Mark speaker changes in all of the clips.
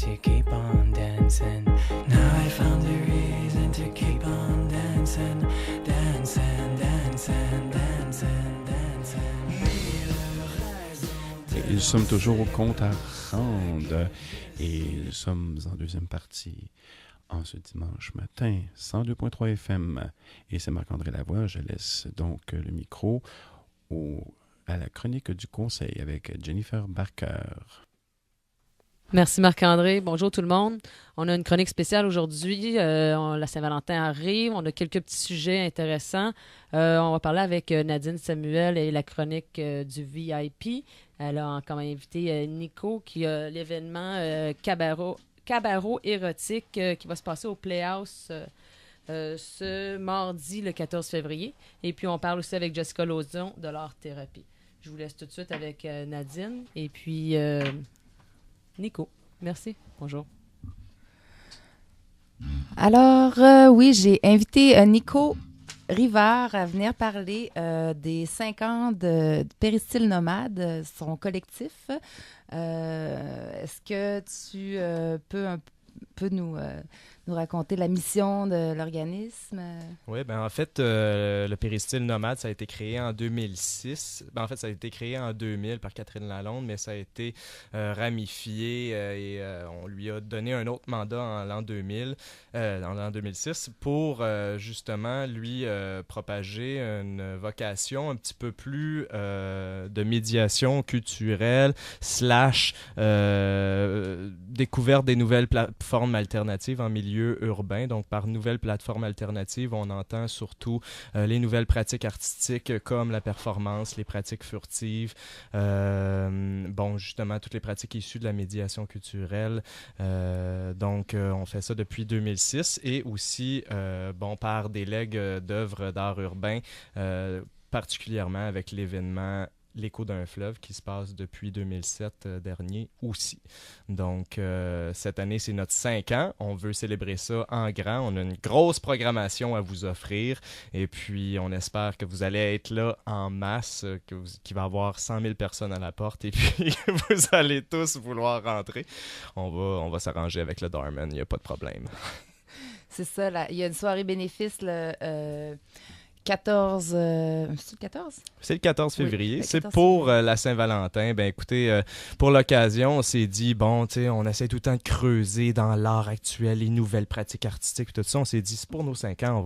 Speaker 1: to keep on dancing. Now I found a reason to keep on dancing, dancing, dancing, dancing, dancing.
Speaker 2: Et nous sommes toujours au compte à rendre et nous sommes en deuxième partie en ce dimanche matin, 102.3 FM. Et c'est Marc-André Lavoie. Je laisse donc le micro à la chronique du conseil avec Jennifer Barker.
Speaker 3: Merci Marc-André. Bonjour tout le monde. On a une chronique spéciale aujourd'hui. La Saint-Valentin arrive. On a quelques petits sujets intéressants. On va parler avec Nadine Samuel et la chronique du VIP. Elle a comme invité Nico qui a l'événement Cabaret érotique qui va se passer au Playhouse ce mardi, le 14 février. Et puis, on parle aussi avec Jessica Lauzon de l'art-thérapie. Je vous laisse tout de suite avec Nadine et puis Nico. Merci. Bonjour.
Speaker 4: Alors, oui, j'ai invité Nico Rivard à venir parler des 5 ans de Péristyle Nomade, son collectif. Est-ce que tu peux un peu nous raconter la mission de l'organisme?
Speaker 5: Oui, ben en fait, le Péristyle Nomade, ça a été créé en 2006. Ben, en fait, ça a été créé en 2000 par Catherine Lalonde, mais ça a été ramifié et on lui a donné un autre mandat en l'an 2000, en l'an 2006, pour justement lui propager une vocation un petit peu plus de médiation culturelle / découverte des nouvelles plateformes alternatives en milieu urbain. Donc, par nouvelles plateformes alternatives, on entend surtout les nouvelles pratiques artistiques comme la performance, les pratiques furtives, justement, toutes les pratiques issues de la médiation culturelle. Donc, on fait ça depuis 2006 et aussi, par des legs d'œuvres d'art urbain, particulièrement avec l'événement L'écho d'un fleuve qui se passe depuis 2007 dernier aussi. Donc, cette année, c'est notre 5 ans. On veut célébrer ça en grand. On a une grosse programmation à vous offrir. Et puis, on espère que vous allez être là en masse, qu'il va y avoir 100 000 personnes à la porte. Et puis, vous allez tous vouloir rentrer. On va s'arranger avec le Darman. Il n'y a pas de problème.
Speaker 4: C'est ça. Là. Il y a une soirée bénéfice, 14... c'est le 14?
Speaker 5: C'est le 14 février.
Speaker 4: Oui,
Speaker 5: c'est
Speaker 4: 14
Speaker 5: pour la Saint-Valentin. Ben écoutez, pour l'occasion, on s'est dit, bon, tu sais, on essaie tout le temps de creuser dans l'art actuel, les nouvelles pratiques artistiques, tout ça. On s'est dit, c'est pour nos 5 ans,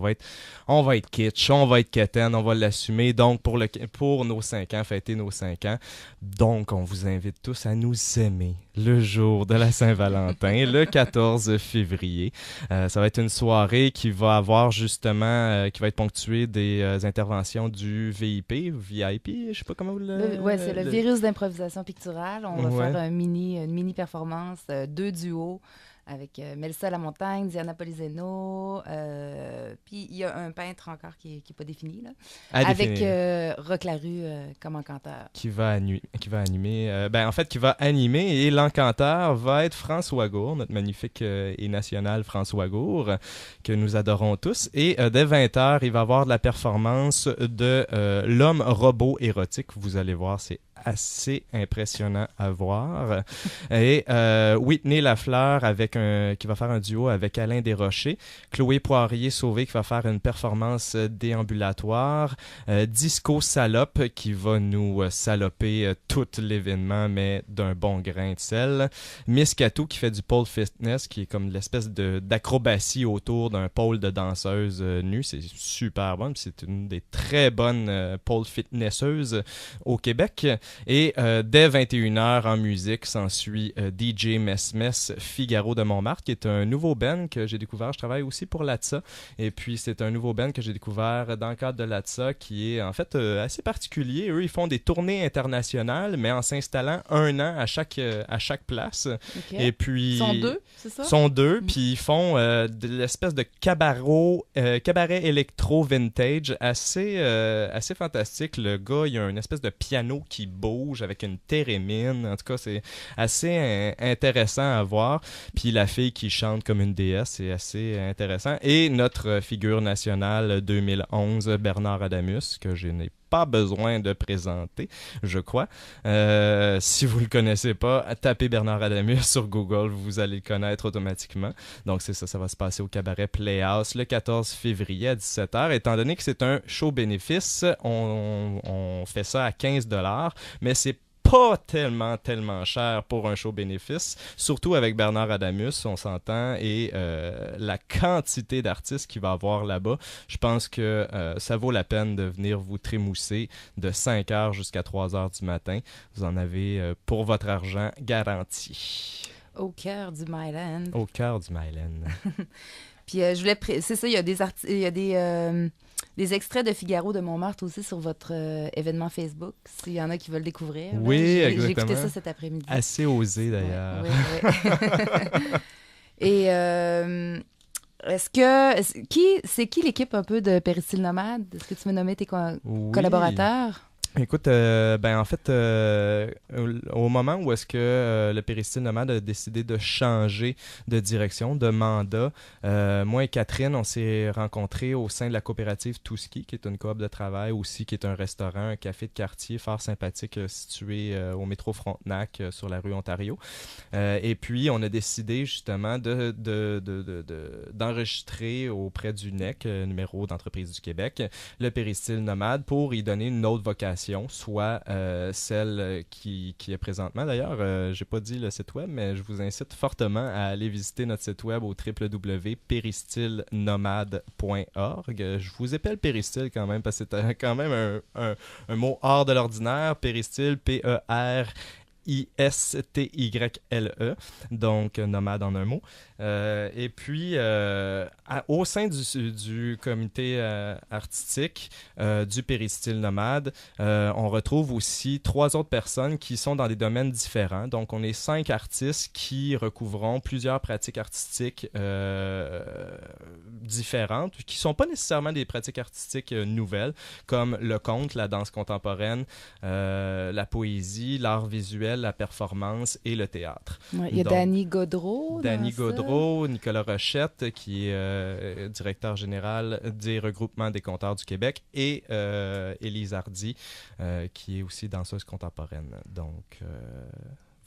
Speaker 5: on va être kitsch, on va être quétaine, on va l'assumer. Donc, pour nos 5 ans, fêter nos 5 ans. Donc, on vous invite tous à nous aimer le jour de la Saint-Valentin, le 14 février. Ça va être une soirée qui va avoir justement, qui va être ponctuée des interventions du VIP, je sais pas comment vous le...
Speaker 4: Oui, c'est le virus d'improvisation picturale. On va faire une mini performance, 2 duos avec Mélissa Lamontagne, Diana Polizeno, puis il y a un peintre encore qui n'est pas défini, là, avec Roch Larue comme encanteur.
Speaker 5: Qui va animer, qui va animer, et l'encanteur va être François Gour, notre magnifique et national François Gour, que nous adorons tous. Et dès 20h, il va y avoir de la performance de l'homme robot érotique. Vous allez voir, c'est assez impressionnant à voir. Et Whitney Lafleur qui va faire un duo avec Alain Desrochers, Chloé Poirier-Sauvé qui va faire une performance déambulatoire, Disco Salope qui va nous saloper tout l'événement, mais d'un bon grain de sel, Miss Catou qui fait du pole fitness, qui est comme l'espèce d'acrobatie autour d'un pôle de danseuses nues. C'est super bon, c'est une des très bonnes pole fitnesseuses au Québec. Et dès 21h en musique s'ensuit DJ Mess Figaro de Montmartre, qui est un nouveau band que j'ai découvert. Je travaille aussi pour l'ATSA, et puis c'est un nouveau band que j'ai découvert dans le cadre de l'ATSA qui est en fait assez particulier. Eux, ils font des tournées internationales, mais en s'installant 1 an à chaque place. Okay. Et puis,
Speaker 4: ils sont 2, c'est ça?
Speaker 5: Ils sont 2, puis ils font de l'espèce de cabaret électro vintage assez fantastique. Le gars, il a une espèce de piano qui bouge avec une thérémine. En tout cas, c'est assez intéressant à voir. Puis la fille qui chante comme une déesse, c'est assez intéressant. Et notre figure nationale 2011, Bernard Adamus, que je n'ai pas pas besoin de présenter, je crois. Si vous le connaissez pas, tapez Bernard Adamus sur Google, vous allez le connaître automatiquement. Donc c'est ça va se passer au cabaret Playhouse le 14 février à 17h. Étant donné que c'est un show bénéfice, on fait ça à 15$, mais c'est pas tellement cher pour un show bénéfice, surtout avec Bernard Adamus, on s'entend, et la quantité d'artistes qu'il va avoir là-bas. Je pense que ça vaut la peine de venir vous trémousser de 5h jusqu'à 3h du matin. Vous en avez pour votre argent garanti.
Speaker 4: Au cœur du Myland.
Speaker 5: Au cœur du Myland.
Speaker 4: Puis je voulais... C'est ça, il y a des extraits de Figaro de Montmartre aussi sur votre événement Facebook, s'il y en a qui veulent découvrir.
Speaker 5: Oui, exactement.
Speaker 4: J'ai écouté ça cet après-midi.
Speaker 5: Assez osé, d'ailleurs.
Speaker 4: Oui. Et est-ce que... C'est qui l'équipe un peu de Péristyle Nomade? Est-ce que tu veux nommer tes collaborateurs?
Speaker 5: Écoute, en fait, au moment où est-ce que le Péristyle Nomade a décidé de changer de direction, de mandat, moi et Catherine, on s'est rencontrés au sein de la coopérative Touski, qui est une coop de travail aussi, qui est un restaurant, un café de quartier fort sympathique situé au métro Frontenac sur la rue Ontario. Et puis, on a décidé justement d'enregistrer auprès du NEC, numéro d'entreprise du Québec, le Péristyle Nomade pour y donner une autre vocation, soit celle qui est présentement. D'ailleurs, j'ai pas dit le site web, mais je vous incite fortement à aller visiter notre site web au www.peristylenomade.org. Je vous épelle Péristyle quand même, parce que c'est quand même un mot hors de l'ordinaire. Péristyle, P-E-R-I-S-T-Y-L-E, donc nomade en un mot. Et puis, au sein du comité artistique du Péristyle Nomade, on retrouve aussi 3 autres personnes qui sont dans des domaines différents. Donc, on est 5 artistes qui recouvront plusieurs pratiques artistiques différentes, qui ne sont pas nécessairement des pratiques artistiques nouvelles, comme le conte, la danse contemporaine, la poésie, l'art visuel, la performance et le théâtre.
Speaker 4: Ouais, il y a Danny Gaudreau.
Speaker 5: Nicolas Rochette, qui est directeur général des regroupements des conteurs du Québec, et Élise Hardy, qui est aussi danseuse contemporaine. Donc,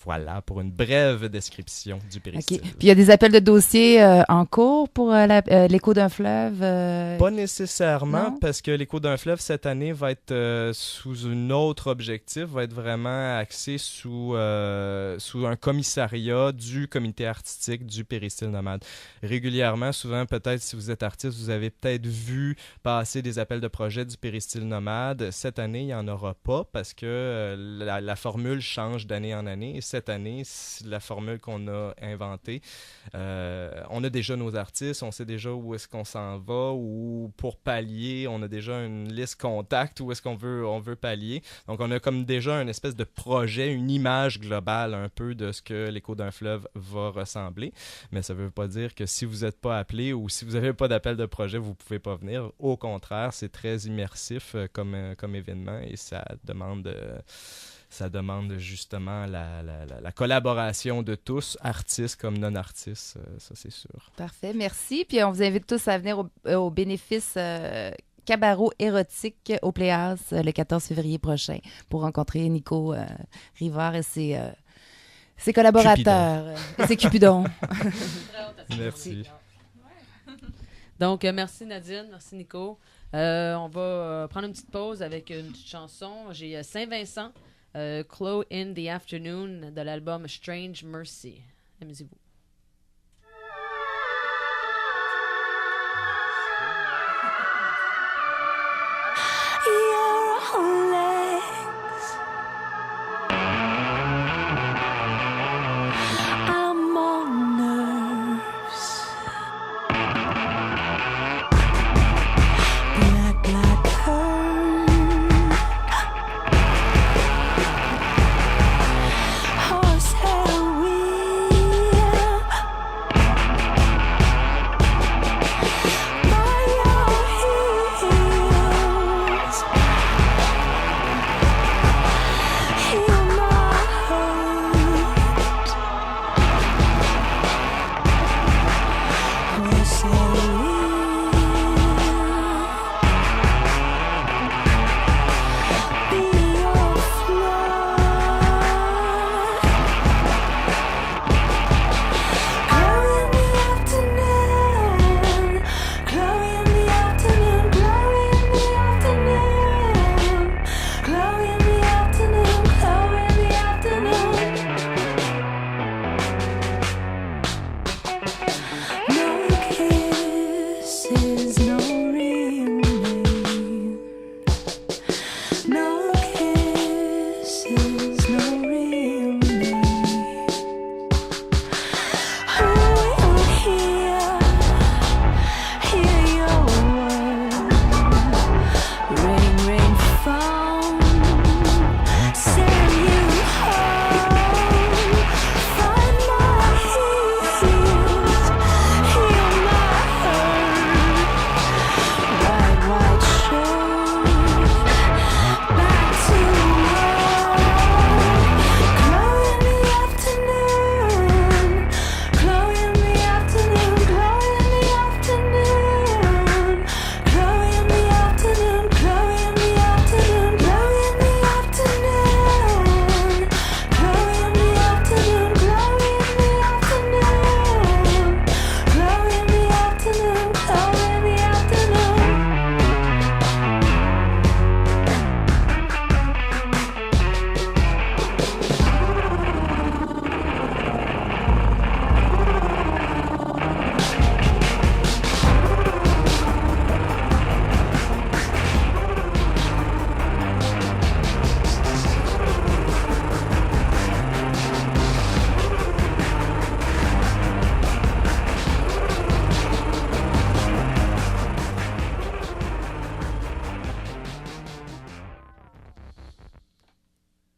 Speaker 5: voilà pour une brève description du Péristyle.
Speaker 4: Okay. Puis il y a des appels de dossiers en cours pour l'Écho d'un fleuve?
Speaker 5: Pas nécessairement,
Speaker 4: non?
Speaker 5: Parce que l'Écho d'un fleuve, cette année, va être sous un autre objectif, va être vraiment axé sous un commissariat du comité artistique du Péristyle Nomade. Régulièrement, souvent, peut-être, si vous êtes artiste, vous avez peut-être vu passer des appels de projet du Péristyle Nomade. Cette année, il n'y en aura pas parce que la formule change d'année en année. Cette année, la formule qu'on a inventée, on a déjà nos artistes, on sait déjà où est-ce qu'on s'en va, ou pour pallier, on a déjà une liste contact où est-ce qu'on veut pallier. Donc, on a comme déjà une espèce de projet, une image globale un peu de ce que l'Écho d'un fleuve va ressembler. Mais ça ne veut pas dire que si vous n'êtes pas appelé ou si vous n'avez pas d'appel de projet, vous ne pouvez pas venir. Au contraire, c'est très immersif comme événement et ça demande justement la collaboration de tous, artistes comme non-artistes, ça c'est sûr.
Speaker 4: Parfait, merci. Puis on vous invite tous à venir au bénéfice Cabaret érotique au Playhouse le 14 février prochain pour rencontrer Nico Rivard et ses collaborateurs. Et ses Cupidons.
Speaker 5: Merci.
Speaker 3: Donc, merci Nadine, merci Nico. On va prendre une petite pause avec une petite chanson. J'ai Saint-Vincent, Clo in the Afternoon de l'album Strange Mercy. Amusez-vous.
Speaker 6: Horsehair wheel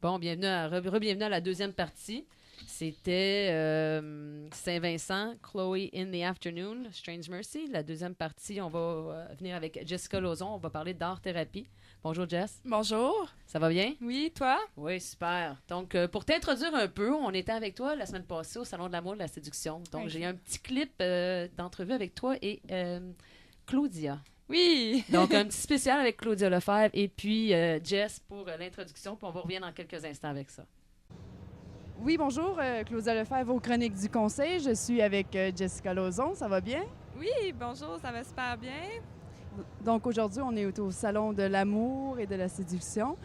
Speaker 3: Bon, bienvenue à la deuxième partie. C'était Saint-Vincent, Chloe in the Afternoon, Strange Mercy. La deuxième partie, on va venir avec Jessica Lauzon. On va parler d'art-thérapie. Bonjour, Jess.
Speaker 6: Bonjour.
Speaker 3: Ça va bien?
Speaker 6: Oui, toi?
Speaker 3: Oui, super. Donc, pour t'introduire un peu, on était avec toi la semaine passée au Salon de l'amour et de la séduction. Donc, j'ai un petit clip d'entrevue avec toi et Claudia.
Speaker 6: Oui.
Speaker 3: Donc, un petit spécial avec Claudia Lefebvre et puis Jess pour l'introduction. Puis on va revenir dans quelques instants avec ça.
Speaker 6: Oui, bonjour. Claudia Lefebvre aux Chroniques du Conseil. Je suis avec Jessica Lauzon. Ça va bien?
Speaker 7: Oui, bonjour, ça va super bien.
Speaker 6: Donc, aujourd'hui, on est au Salon de l'amour et de la séduction.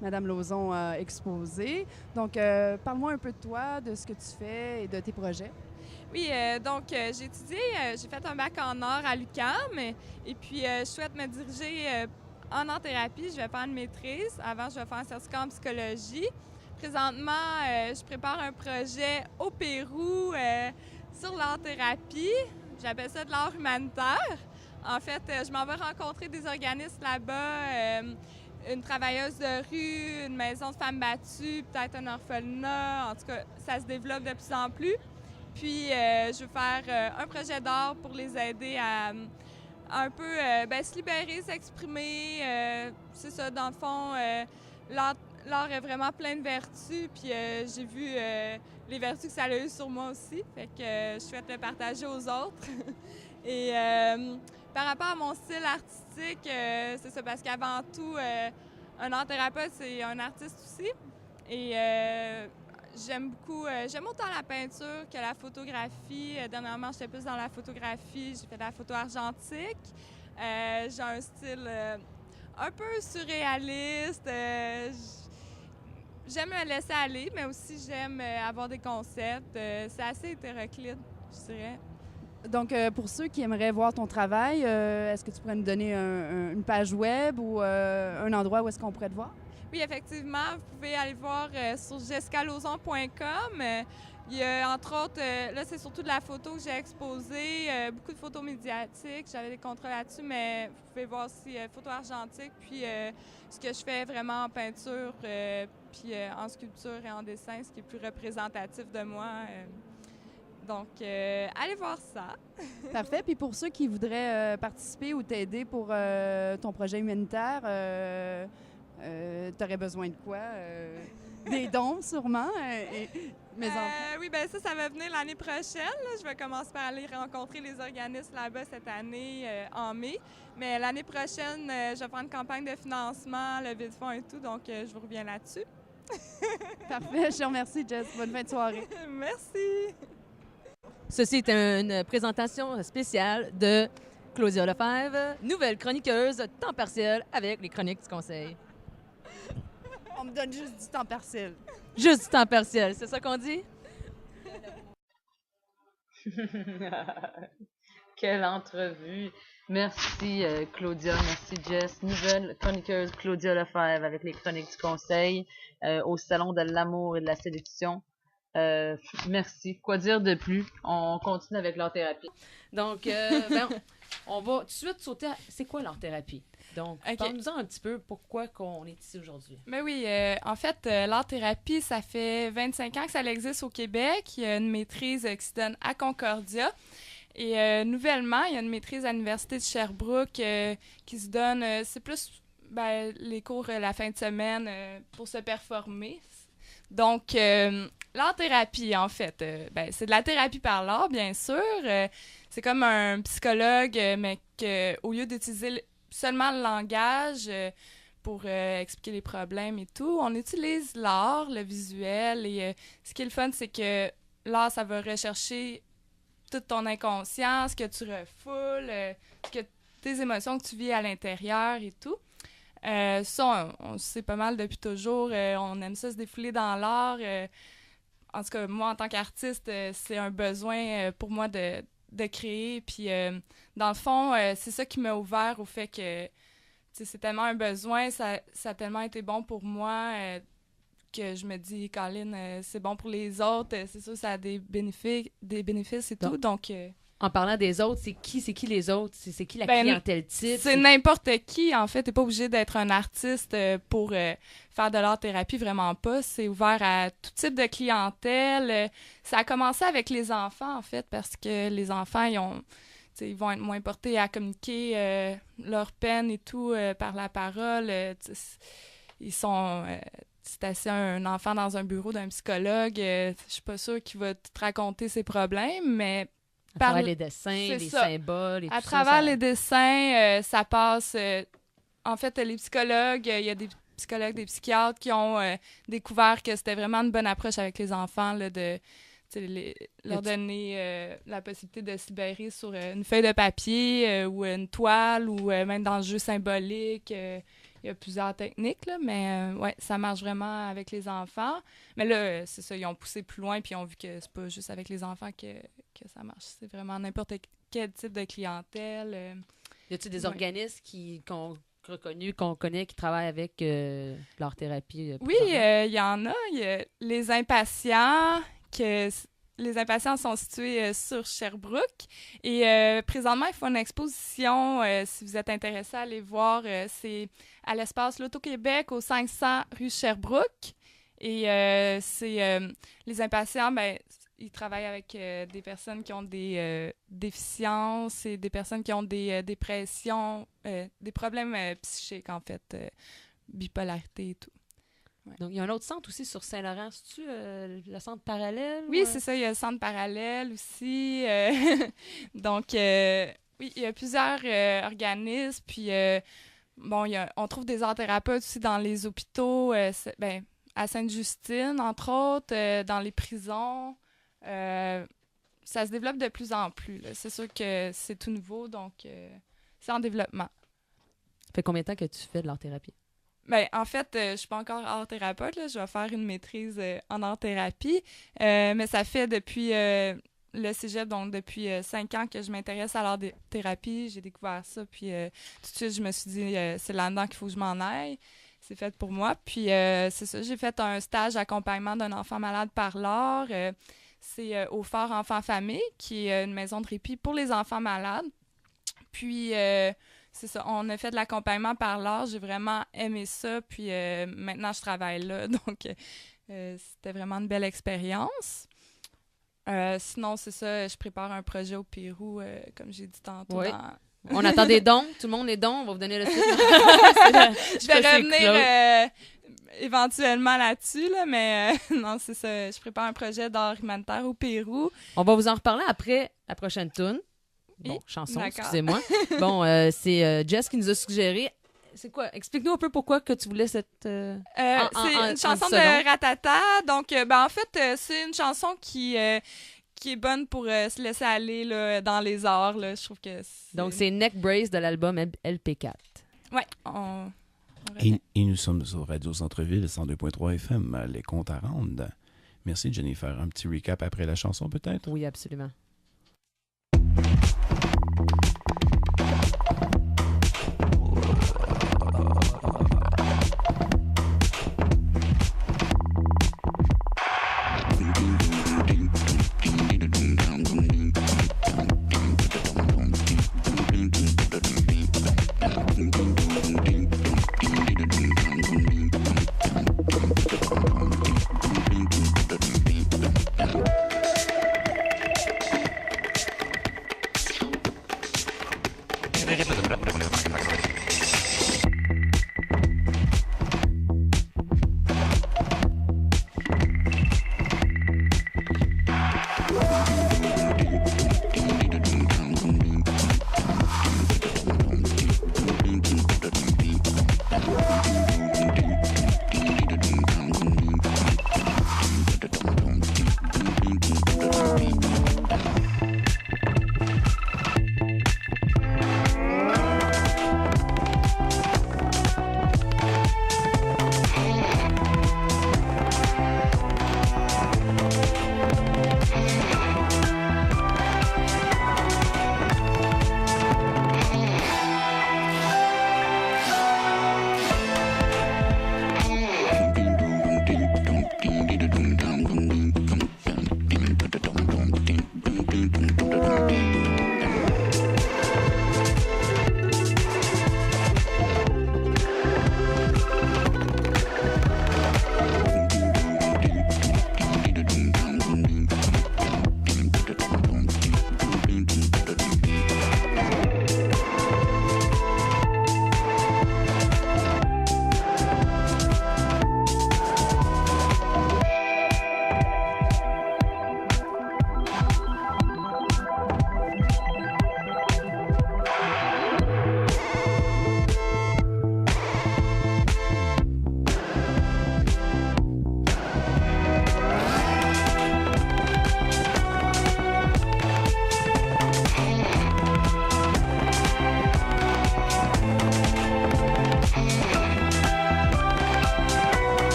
Speaker 6: Madame Lauzon a exposé. Donc, parle-moi un peu de toi, de ce que tu fais et de tes projets.
Speaker 7: Oui, donc j'ai étudié, j'ai fait un bac en art à l'UQAM et puis je souhaite me diriger en art-thérapie. Je vais faire une maîtrise. Avant, je vais faire un certificat en psychologie. Présentement, je prépare un projet au Pérou sur l'art-thérapie. J'appelle ça de l'art humanitaire. En fait, je m'en vais rencontrer des organismes là-bas, une travailleuse de rue, une maison de femmes battues, peut-être un orphelinat. En tout cas, ça se développe de plus en plus. Puis, je veux faire un projet d'art pour les aider à un peu se libérer, s'exprimer. C'est ça, dans le fond, l'art est vraiment plein de vertus. Puis, j'ai vu les vertus que ça a eu sur moi aussi. Fait que je souhaite le partager aux autres. Et par rapport à mon style artistique, c'est ça, parce qu'avant tout, un art-thérapeute, c'est un artiste aussi. Et j'aime autant la peinture que la photographie. Dernièrement, j'étais plus dans la photographie. J'ai fait de la photo argentique. J'ai un style un peu surréaliste. J'aime me laisser aller, mais aussi j'aime avoir des concepts. C'est assez hétéroclite, je dirais.
Speaker 6: Donc, pour ceux qui aimeraient voir ton travail, est-ce que tu pourrais nous donner une page web ou un endroit où est-ce qu'on pourrait te voir?
Speaker 7: Oui, effectivement, vous pouvez aller voir sur jessicalauzon.com. Il y a, entre autres, là, c'est surtout de la photo que j'ai exposée, beaucoup de photos médiatiques. J'avais des contrats là-dessus, mais vous pouvez voir aussi photo argentique, puis ce que je fais vraiment en peinture, puis en sculpture et en dessin, ce qui est plus représentatif de moi. Donc, allez voir ça.
Speaker 6: Parfait. Puis pour ceux qui voudraient participer ou t'aider pour ton projet humanitaire, tu aurais besoin de quoi? Des dons, sûrement. Mes enfants.
Speaker 7: Oui, bien ça va venir l'année prochaine. Là. Je vais commencer par aller rencontrer les organismes là-bas cette année, en mai. Mais l'année prochaine, je vais faire une campagne de financement, levée de fonds et tout. Donc, je vous reviens là-dessus.
Speaker 6: Parfait. Je te remercie, Jess. Bonne fin de soirée.
Speaker 7: Merci.
Speaker 3: Ceci est une présentation spéciale de Claudia Lefebvre, nouvelle chroniqueuse temps partiel avec les chroniques du Conseil.
Speaker 6: On me donne juste du temps partiel.
Speaker 3: Juste du temps partiel, c'est ça qu'on dit?
Speaker 8: Quelle entrevue! Merci Claudia, merci Jess. Nouvelle chroniqueuse Claudia Lefebvre avec les chroniques du Conseil au Salon de l'amour et de la séduction. Merci. Quoi dire de plus? On continue avec l'art-thérapie.
Speaker 3: Donc, on va tout de suite sauter à... C'est quoi l'art-thérapie? Donc, parle-nous-en un petit peu pourquoi on est ici aujourd'hui.
Speaker 7: Ben oui, en fait, l'art-thérapie, ça fait 25 ans que ça existe au Québec. Il y a une maîtrise qui se donne à Concordia. Et nouvellement, il y a une maîtrise à l'Université de Sherbrooke qui se donne... c'est plus les cours la fin de semaine pour se performer. Donc, l'art-thérapie, en fait, c'est de la thérapie par l'art, bien sûr. C'est comme un psychologue, mais qu'au lieu d'utiliser seulement le langage pour expliquer les problèmes et tout, on utilise l'art, le visuel. Et ce qui est le fun, c'est que l'art, ça va rechercher toute ton inconscience, que tu refoules, tes émotions que tu vis à l'intérieur et tout. Ça, on sait pas mal depuis toujours. On aime ça se défouler dans l'art. En tout cas, moi, en tant qu'artiste, c'est un besoin pour moi de créer. Puis, dans le fond, c'est ça qui m'a ouvert au fait que c'est tellement un besoin. Ça a tellement été bon pour moi que je me dis, Colin, c'est bon pour les autres. C'est sûr, ça a des bénéfices et tout. Donc,
Speaker 3: en parlant des autres, c'est qui les autres? C'est qui la
Speaker 7: Ben,
Speaker 3: clientèle type?
Speaker 7: C'est n'importe qui, en fait. T'es pas obligé d'être un artiste pour faire de l'art-thérapie, vraiment pas. C'est ouvert à tout type de clientèle. Ça a commencé avec les enfants, en fait, parce que les enfants, ils vont être moins portés à communiquer leur peine et tout par la parole. Ils sont... si t'assieds un enfant dans un bureau d'un psychologue, je suis pas sûre qu'il va te raconter ses problèmes, mais...
Speaker 3: À travers les dessins, les symboles et tout ça.
Speaker 7: À travers les dessins, ça passe... en fait, les psychologues, il y a des psychologues, des psychiatres qui ont découvert que c'était vraiment une bonne approche avec les enfants, là, de leur donner la possibilité de se libérer sur une feuille de papier ou une toile ou même dans le jeu symbolique. Il y a plusieurs techniques, là, mais ouais, ça marche vraiment avec les enfants. Mais là, c'est ça, ils ont poussé plus loin puis ils ont vu que c'est pas juste avec les enfants que ça marche. C'est vraiment n'importe quel type de clientèle.
Speaker 3: Y a-t-il des organismes qu'on connaît, qui travaillent avec l'art-thérapie?
Speaker 7: Oui, il y en a. Il y a les impatients, les impatients sont situés sur Sherbrooke. Et présentement, ils font une exposition. Si vous êtes intéressé à aller voir, c'est à l'espace L'Auto-Québec, au 500 rue Sherbrooke. Et les impatients, ils travaillent avec des personnes qui ont des déficiences et des personnes qui ont des dépressions, des problèmes psychiques, en fait, bipolarité et tout. Ouais.
Speaker 3: Donc, il y a un autre centre aussi sur Saint-Laurent. C'est-tu le centre parallèle?
Speaker 7: Oui, c'est ça. Il y a le centre parallèle aussi. Donc, oui, il y a plusieurs organismes. Puis, on trouve des art-thérapeutes aussi dans les hôpitaux, à Sainte-Justine, entre autres, dans les prisons. Ça se développe de plus en plus, là. C'est sûr que c'est tout nouveau, donc c'est en développement.
Speaker 3: Ça fait combien de temps que tu fais de l'art-thérapie?
Speaker 7: En fait, je suis pas encore art-thérapeute, là. Je vais faire une maîtrise en art-thérapie, mais ça fait depuis le cégep, donc depuis 5 ans que je m'intéresse à l'art-thérapie. J'ai découvert ça, puis tout de suite, je me suis dit, c'est là-dedans qu'il faut que je m'en aille. C'est fait pour moi. Puis c'est ça, j'ai fait un stage d'accompagnement d'un enfant malade par l'art. C'est au Fort Enfants-Famille, qui est une maison de répit pour les enfants malades. Puis, c'est ça, on a fait de l'accompagnement par l'art. J'ai vraiment aimé ça. Puis, maintenant, je travaille là. Donc, c'était vraiment une belle expérience. Sinon, c'est ça, je prépare un projet au Pérou, comme j'ai dit tantôt.
Speaker 3: Oui. On attend des dons. Tout le monde les dons. On va vous donner le site.
Speaker 7: Je vais revenir éventuellement là-dessus, là, mais non, c'est ça. Je prépare un projet d'art humanitaire au Pérou.
Speaker 3: On va vous en reparler après la prochaine tune. Bon, chanson, excusez-moi. Bon, c'est Jess qui nous a suggéré. C'est quoi? Explique-nous un peu pourquoi que tu voulais cette...
Speaker 7: c'est une chanson de Ratata. Donc, en fait, c'est une chanson qui est bonne pour se laisser aller là, dans les arts. Là. Je trouve que c'est...
Speaker 3: Donc, c'est Neck Brace de l'album LP4.
Speaker 7: Oui,
Speaker 2: Et nous sommes sur Radio Centre-Ville, 102.3 FM, les comptes à rendre. Merci, Jennifer. Un petit recap après la chanson, peut-être?
Speaker 3: Oui, absolument.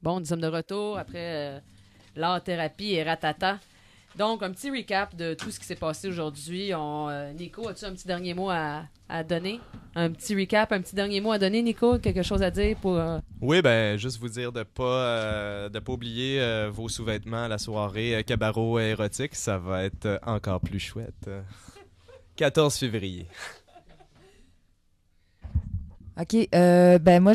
Speaker 3: Bon, nous sommes de retour après l'art-thérapie et ratata. Donc, un petit recap de tout ce qui s'est passé aujourd'hui. Nico, as-tu un petit dernier mot à donner? Un petit recap, un petit dernier mot à donner, Nico? Quelque chose à dire pour...
Speaker 5: Oui, ben juste vous dire de pas oublier vos sous-vêtements à la soirée cabaret érotique. Ça va être encore plus chouette. 14 février.
Speaker 4: OK. Ben moi,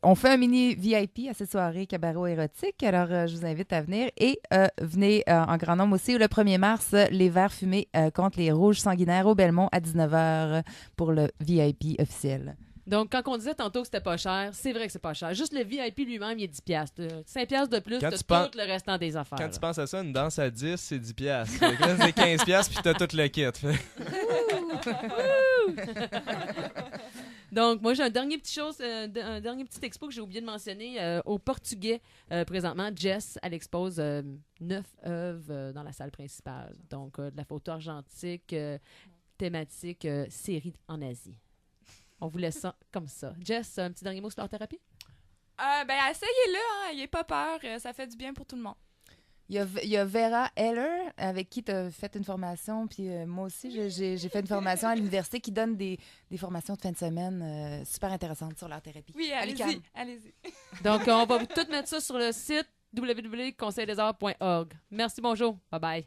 Speaker 4: on fait un mini VIP à cette soirée cabaret érotique. Alors, je vous invite à venir. Et venez en grand nombre aussi le 1er mars, les verres fumés contre les rouges sanguinaires au Belmont à 19h pour le VIP officiel.
Speaker 3: Donc, quand on disait tantôt que c'était pas cher, c'est vrai que c'est pas cher. Juste le VIP lui-même, il est 10 piastres. 5 piastres de plus,
Speaker 5: Quand
Speaker 3: t'as
Speaker 5: tu penses-
Speaker 3: tout le restant des affaires.
Speaker 5: Quand
Speaker 3: là.
Speaker 5: tu penses à ça, une danse à 10, c'est 10 piastres. Fait que là, c'est 15 piastres, puis t'as tout le kit.
Speaker 3: Donc, moi, j'ai un dernier petit expo que j'ai oublié de mentionner. Au Portugais, présentement, Jess, elle expose 9 œuvres dans la salle principale. Donc, de la photo argentique, thématique, série en Asie. On vous laisse ça comme ça. Jess, un petit dernier mot sur l'art thérapie?
Speaker 7: Ben, essayez-le, hein, ayez pas peur, ça fait du bien pour tout le monde.
Speaker 4: Il y a Vera Heller, avec qui tu as fait une formation, puis moi aussi, j'ai fait une formation à l'université qui donne des formations de fin de semaine super intéressantes sur l'art thérapie.
Speaker 7: Oui,
Speaker 4: Allez-y.
Speaker 7: allez-y.
Speaker 3: Donc, on va tout mettre ça sur le site www.conseildesarts.org. Merci, bonjour. Bye-bye.